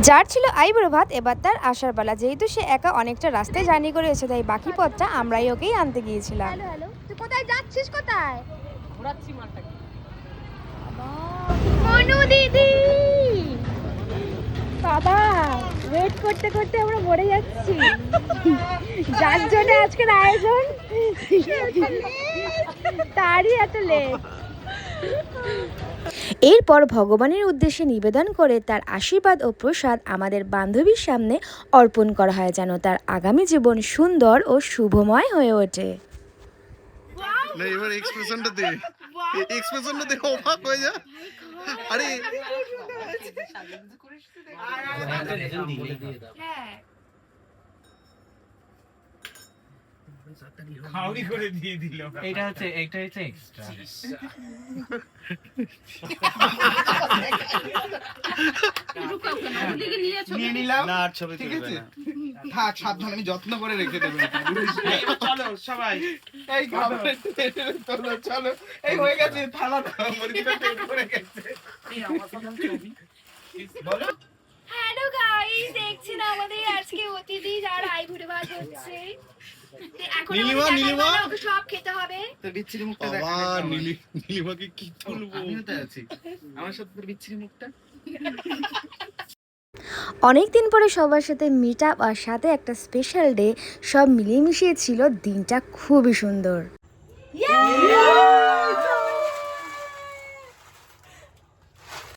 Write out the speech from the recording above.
যার ছিল আইবুড়ো ভাত, এবার তার আসার পালা। যেহেতু সে একা অনেকটা রাস্তায় জার্নি করে এসেছে, তাই বাকি পথটা আমরাই ওকেই আনতে গিয়েছিলাম। হ্যালো হ্যালো, তুই কোথায় যাচ্ছিস? কোথায় ঘোরাচ্ছি মালটাকে। মনু দিদি, বাবা ওয়েট করতে করতে আমরা মরে যাচ্ছি। যার জন্য আজকের আয়োজন তারই এত লেট। এরপর ভগবানের উদ্দেশ্যে নিবেদন করে তার আশীর্বাদ ও প্রসাদ আমাদের বান্ধবীর সামনে অর্পণ করা হয়, যেন তার আগামী জীবন সুন্দর ও শুভময় হয়ে ওঠে। না এবার এক্সপ্রেশনটা দে, এক্সপ্রেশনটা দে, অবাক হয়ে যা। আরে খাওয়ারি করে দিয়ে দিল। এটা হচ্ছে এক্সট্রা। নিয়ে নিলাম না, ছবি ঠিক আছে। থাক, সাবধানে, আমি যত্ন করে রেখে দেবো। চলো সবাই, এই খাবার চলো, এই হয়ে গেছে, থালা দাও, মরিচটা টেট করে গেছে। এই আমার প্রথম ছবি বলো। হ্যালো গাইস, দেখছেন আমাদের আজকে অতিথি যার আইবুড়ো ভাত হচ্ছে। এখন নীলিমা, নীলিমা ওকে সব খেতে হবে। তোর বিচ্ছিরি মুখটা দেখা। বাবা নীলিমাকে কি তুলবো? আমিও তো আছি, আমার সাথে তোর বিচ্ছিরি মুখটা। অনেক দিন পরে সবার সাথে মিট আপ আর সাথে একটা স্পেশাল ডে, সব মিলিয়ে মিশিয়ে ছিল দিনটা খুবই সুন্দর।